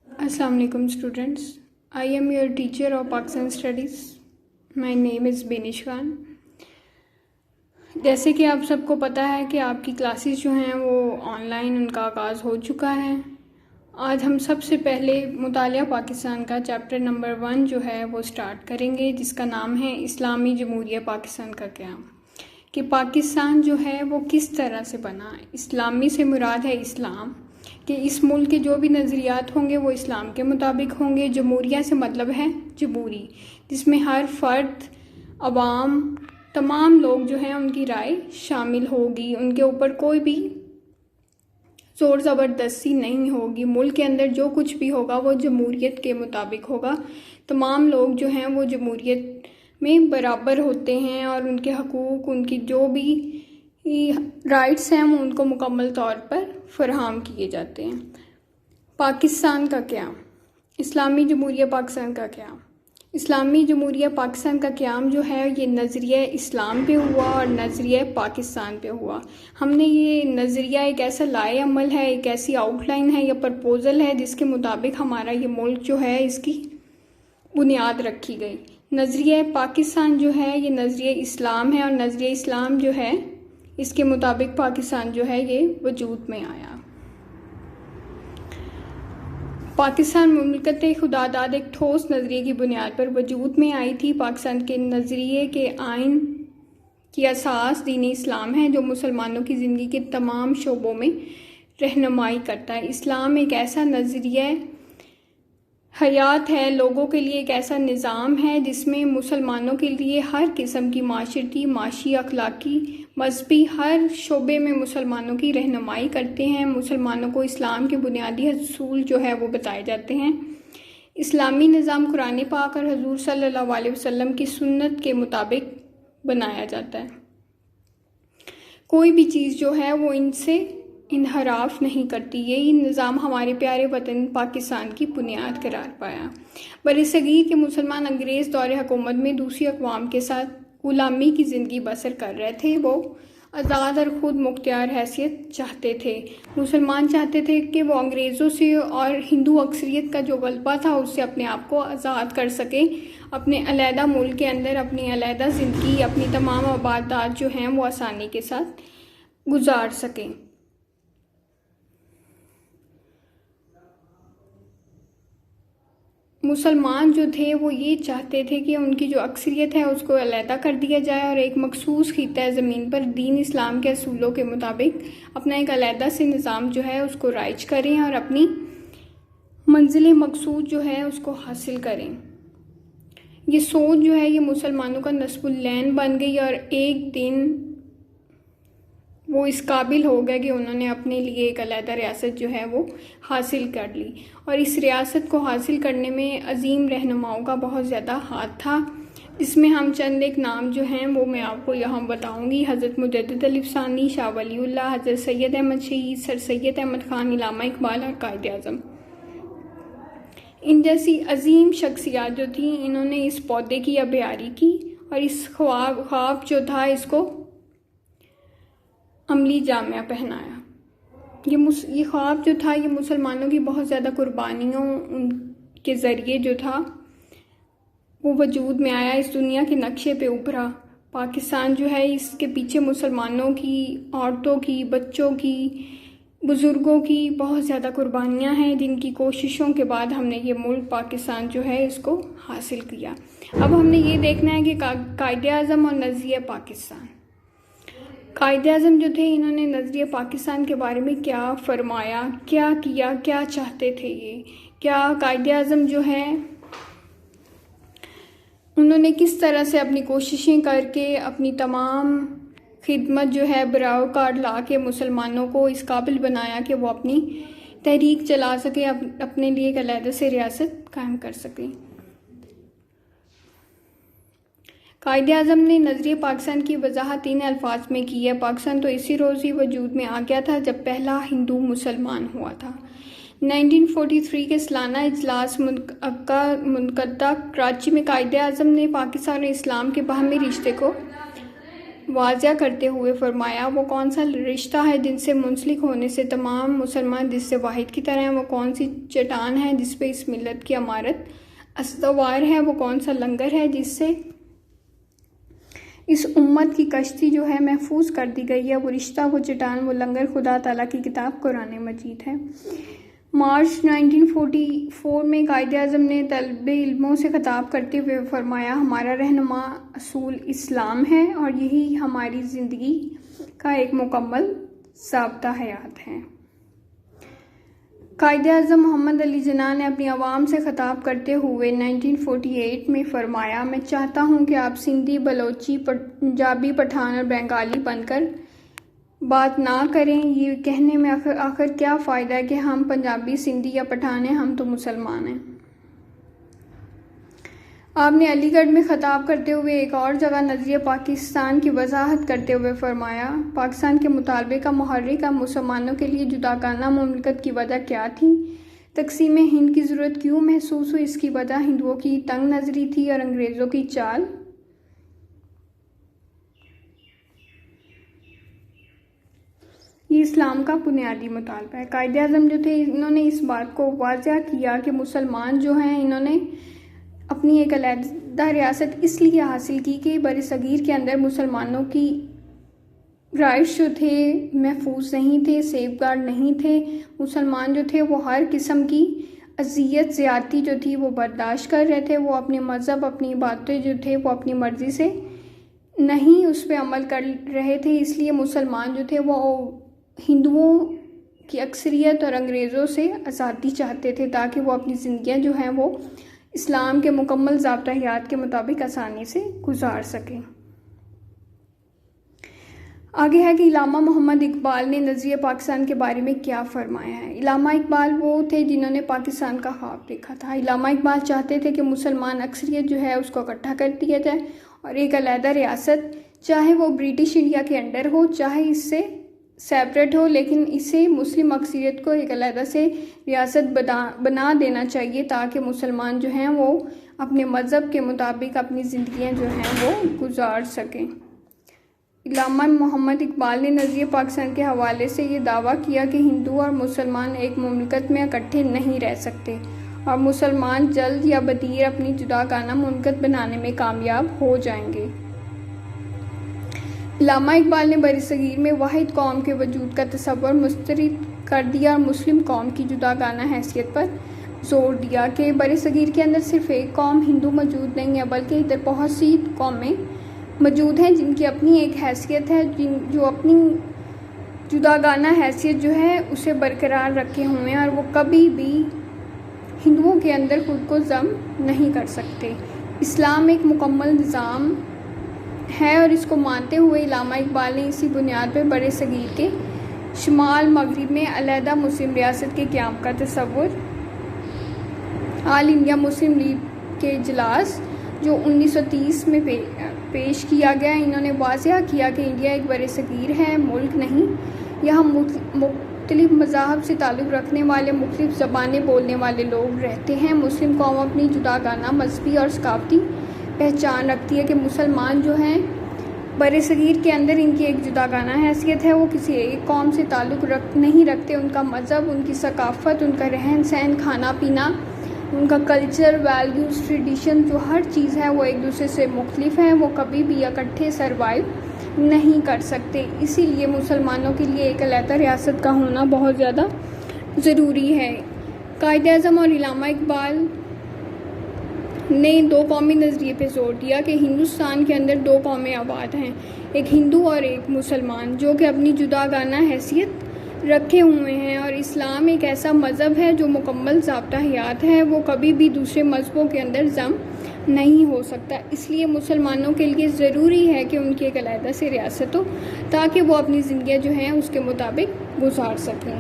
Assalamu alaikum students. I am your teacher of Pakistan Studies. My name is Benish Khan. جیسے کہ آپ سب کو پتہ ہے کہ آپ کی کلاسز جو ہیں وہ آن لائن ان کا آغاز ہو چکا ہے. آج ہم سب سے پہلے مطالعہ پاکستان کا چیپٹر نمبر 1 جو ہے وہ سٹارٹ کریں گے، جس کا نام ہے اسلامی جمہوریہ پاکستان کا قیام. کہ پاکستان جو ہے وہ کس طرح سے بنا. اسلامی سے مراد ہے اسلام، کہ اس ملک کے جو بھی نظریات ہوں گے وہ اسلام کے مطابق ہوں گے. جمہوریہ سے مطلب ہے جمہوری، جس میں ہر فرد، عوام، تمام لوگ جو ہیں ان کی رائے شامل ہوگی. ان کے اوپر کوئی بھی زور زبردستی نہیں ہوگی. ملک کے اندر جو کچھ بھی ہوگا وہ جمہوریت کے مطابق ہوگا. تمام لوگ جو ہیں وہ جمہوریت میں برابر ہوتے ہیں اور ان کے حقوق، ان کی جو بھی رائٹس ہیں وہ ان کو مکمل طور پر فراہم کیے جاتے ہیں. پاکستان کا قیام، اسلامی جمہوریہ پاکستان کا قیام. اسلامی جمہوریہ پاکستان کا قیام جو ہے یہ نظریہ اسلام پہ ہوا اور نظریہ پاکستان پہ ہوا. ہم نے یہ نظریہ ایک ایسا لائے عمل ہے، ایک ایسی آؤٹ لائن ہے یا پرپوزل ہے جس کے مطابق ہمارا یہ ملک جو ہے اس کی بنیاد رکھی گئی. نظریہ پاکستان جو ہے یہ نظریہ اسلام ہے اور نظریہ اسلام جو ہے اس کے مطابق پاکستان جو ہے یہ وجود میں آیا. پاکستان مملکت خدا داد ایک ٹھوس نظریے کی بنیاد پر وجود میں آئی تھی. پاکستان کے نظریے کے آئین کی اساس دین اسلام ہے جو مسلمانوں کی زندگی کے تمام شعبوں میں رہنمائی کرتا ہے. اسلام ایک ایسا نظریہ حیات ہے، لوگوں کے لیے ایک ایسا نظام ہے جس میں مسلمانوں کے لیے ہر قسم کی معاشرتی، معاشی، اخلاقی، مذہبی ہر شعبے میں مسلمانوں کی رہنمائی کرتے ہیں. مسلمانوں کو اسلام کے بنیادی اصول جو ہے وہ بتائے جاتے ہیں. اسلامی نظام قرآن پاک اور حضور صلی اللہ علیہ وسلم کی سنت کے مطابق بنایا جاتا ہے. کوئی بھی چیز جو ہے وہ ان سے انحراف نہیں کرتی. یہی نظام ہمارے پیارے وطن پاکستان کی بنیاد قرار پایا. برصغیر کے مسلمان انگریز دور حکومت میں دوسری اقوام کے ساتھ غلامی کی زندگی بسر کر رہے تھے. وہ آزاد اور خود مختار حیثیت چاہتے تھے. مسلمان چاہتے تھے کہ وہ انگریزوں سے اور ہندو اکثریت کا جو غلبہ تھا اس سے اپنے آپ کو آزاد کر سکیں، اپنے علیحدہ ملک کے اندر اپنی علیحدہ زندگی، اپنی تمام عبادات جو ہیں وہ آسانی کے ساتھ گزار سکیں. مسلمان جو تھے وہ یہ چاہتے تھے کہ ان کی جو اکثریت ہے اس کو علیحدہ کر دیا جائے اور ایک مخصوص خطہ زمین پر دین اسلام کے اصولوں کے مطابق اپنا ایک علیحدہ سے نظام جو ہے اس کو رائج کریں اور اپنی منزل مقصود جو ہے اس کو حاصل کریں. یہ سوچ جو ہے یہ مسلمانوں کا نصب العین بن گئی اور ایک دن وہ اس قابل ہو گئے کہ انہوں نے اپنے لیے ایک علیحدہ ریاست جو ہے وہ حاصل کر لی. اور اس ریاست کو حاصل کرنے میں عظیم رہنماؤں کا بہت زیادہ ہاتھ تھا، جس میں ہم چند ایک نام جو ہیں وہ میں آپ کو یہاں بتاؤں گی. حضرت مجدد علی ثانی، شاہ ولی اللہ، حضرت سید احمد شہید، سر سید احمد خان، علامہ اقبال اور قائد اعظم. ان جیسی عظیم شخصیات جو تھیں انہوں نے اس پودے کی آبیاری کی اور اس خواب جو تھا اس کو عملی جامعہ پہنایا. یہ خواب جو تھا یہ مسلمانوں کی بہت زیادہ قربانیوں ان کے ذریعے جو تھا وہ وجود میں آیا، اس دنیا کے نقشے پہ ابھرا. پاکستان جو ہے اس کے پیچھے مسلمانوں کی، عورتوں کی، بچوں کی، بزرگوں کی بہت زیادہ قربانیاں ہیں جن کی کوششوں کے بعد ہم نے یہ ملک پاکستان جو ہے اس کو حاصل کیا. اب ہم نے یہ دیکھنا ہے کہ قائد اعظم اور نظریہ پاکستان. قائد اعظم جو تھے انہوں نے نظریہ پاکستان کے بارے میں کیا فرمایا، کیا کیا، کیا چاہتے تھے. یہ کیا قائد اعظم جو ہے انہوں نے کس طرح سے اپنی کوششیں کر کے اپنی تمام خدمت جو ہے براہ کار لا کے مسلمانوں کو اس قابل بنایا کہ وہ اپنی تحریک چلا سکے، اپنے لیے ایک علیحدہ سے ریاست قائم کر سکیں. قائد اعظم نے نظریہ پاکستان کی وضاحت 3 الفاظ میں کی ہے. پاکستان تو اسی روز ہی وجود میں آ گیا تھا جب پہلا ہندو مسلمان ہوا تھا. 1943 کے سالانہ اجلاس منعقدہ کراچی میں قائد اعظم نے پاکستان اور اسلام کے باہمی رشتے کو واضح کرتے ہوئے فرمایا وہ کون سا رشتہ ہے جن سے منسلک ہونے سے تمام مسلمان جس سے واحد کی طرح ہیں، وہ کون سی چٹان ہے جس پہ اس ملت کی عمارت استوار ہے، وہ کون سا لنگر ہے جس سے اس امت کی کشتی جو ہے محفوظ کر دی گئی ہے، وہ رشتہ، وہ چٹان، وہ لنگر خدا تعالیٰ کی کتاب قرآن مجید ہے۔ مارچ 1944 میں قائد اعظم نے طلب علموں سے خطاب کرتے ہوئے فرمایا ہمارا رہنما اصول اسلام ہے اور یہی ہماری زندگی کا ایک مکمل ضابطہ حیات ہے۔ قائد اعظم محمد علی جناح نے اپنی عوام سے خطاب کرتے ہوئے 1948 میں فرمایا میں چاہتا ہوں کہ آپ سندھی، بلوچی، پنجابی، پٹھان اور بنگالی بن کر بات نہ کریں۔ یہ کہنے میں آخر کیا فائدہ ہے کہ ہم پنجابی، سندھی یا پٹھان ہیں، ہم تو مسلمان ہیں۔ آپ نے علی گڑھ میں خطاب کرتے ہوئے ایک اور جگہ نظریہ پاکستان کی وضاحت کرتے ہوئے فرمایا پاکستان کے مطالبے کا محرک اب مسلمانوں کے لیے جداگانہ مملکت کی وجہ کیا تھی؟ تقسیم ہند کی ضرورت کیوں محسوس ہوئی؟ اس کی وجہ ہندوؤں کی تنگ نظری تھی اور انگریزوں کی چال۔ یہ اسلام کا بنیادی مطالبہ ہے۔ قائد اعظم جو تھے انہوں نے اس بات کو واضح کیا کہ مسلمان جو ہیں انہوں نے اپنی ایک علیحدہ ریاست اس لیے حاصل کی کہ بر صغیر کے اندر مسلمانوں کی رائٹس جو تھے محفوظ نہیں تھے، سیف گارڈ نہیں تھے۔ مسلمان جو تھے وہ ہر قسم کی اذیت زیادتی جو تھی وہ برداشت کر رہے تھے، وہ اپنے مذہب، اپنی باتیں جو تھے وہ اپنی مرضی سے نہیں اس پہ عمل کر رہے تھے۔ اس لیے مسلمان جو تھے وہ ہندوؤں کی اکثریت اور انگریزوں سے آزادی چاہتے تھے تاکہ وہ اپنی زندگیاں جو ہیں وہ اسلام کے مکمل ضابطہ حیات کے مطابق آسانی سے گزار سکیں۔ آگے ہے کہ علامہ محمد اقبال نے نظریہ پاکستان کے بارے میں کیا فرمایا ہے۔ علامہ اقبال وہ تھے جنہوں نے پاکستان کا خواب دیکھا تھا۔ علامہ اقبال چاہتے تھے کہ مسلمان اکثریت جو ہے اس کو اکٹھا کر دیا جائے اور ایک علیحدہ ریاست، چاہے وہ برٹش انڈیا کے انڈر ہو چاہے اس سے سیپریٹ ہو، لیکن اسے مسلم اکثریت کو ایک علیحدہ سے ریاست بنا دینا چاہیے تاکہ مسلمان جو ہیں وہ اپنے مذہب کے مطابق اپنی زندگیاں جو ہیں وہ گزار سکیں۔ علامہ محمد اقبال نے نظریہ پاکستان کے حوالے سے یہ دعویٰ کیا کہ ہندو اور مسلمان ایک مملکت میں اکٹھے نہیں رہ سکتے اور مسلمان جلد یا بدیر اپنی جداگانہ مملکت بنانے میں کامیاب ہو جائیں گے۔ علامہ اقبال نے برصغیر میں واحد قوم کے وجود کا تصور مسترد کر دیا اور مسلم قوم کی جداگانہ حیثیت پر زور دیا کہ برصغیر کے اندر صرف ایک قوم ہندو موجود نہیں ہے بلکہ ادھر بہت سی قومیں موجود ہیں جن کی اپنی ایک حیثیت ہے، جو اپنی جداگانہ حیثیت جو ہے اسے برقرار رکھے ہوئے ہیں اور وہ کبھی بھی ہندوؤں کے اندر خود کو ضم نہیں کر سکتے۔ اسلام ایک مکمل نظام ہے اور اس کو مانتے ہوئے علامہ اقبال نے اسی بنیاد پر برصغیر کے شمال مغرب میں علیحدہ مسلم ریاست کے قیام کا تصور آل انڈیا مسلم لیگ کے اجلاس جو 1930 میں پیش کیا گیا، انہوں نے واضح کیا کہ انڈیا ایک برصغیر ہے، ملک نہیں۔ یہاں مختلف مذاہب سے تعلق رکھنے والے، مختلف زبانیں بولنے والے لوگ رہتے ہیں۔ مسلم قوم اپنی جداگانہ مذہبی اور ثقافتی پہچان رکھتی ہے کہ مسلمان جو ہیں برصغیر کے اندر ان کی ایک جداگانہ حیثیت ہے، وہ کسی ایک قوم سے تعلق نہیں رکھتے۔ ان کا مذہب، ان کی ثقافت، ان کا رہن سہن، کھانا پینا، ان کا کلچر، ویلیوز، ٹریڈیشن، جو ہر چیز ہے وہ ایک دوسرے سے مختلف ہیں، وہ کبھی بھی اکٹھے سروائیو نہیں کر سکتے۔ اسی لیے مسلمانوں کے لیے ایک علیحدہ ریاست کا ہونا بہت زیادہ ضروری ہے۔ قائد اعظم اور علامہ اقبال نے دو قومی نظریے پہ زور دیا کہ ہندوستان کے اندر دو قومیں آباد ہیں، ایک ہندو اور ایک مسلمان، جو کہ اپنی جداگانہ حیثیت رکھے ہوئے ہیں، اور اسلام ایک ایسا مذہب ہے جو مکمل ضابطہ حیات ہے، وہ کبھی بھی دوسرے مذہبوں کے اندر ضم نہیں ہو سکتا۔ اس لیے مسلمانوں کے لیے ضروری ہے کہ ان کی ایک علیحدہ سے ریاست ہو تاکہ وہ اپنی زندگیاں جو ہیں اس کے مطابق گزار سکیں۔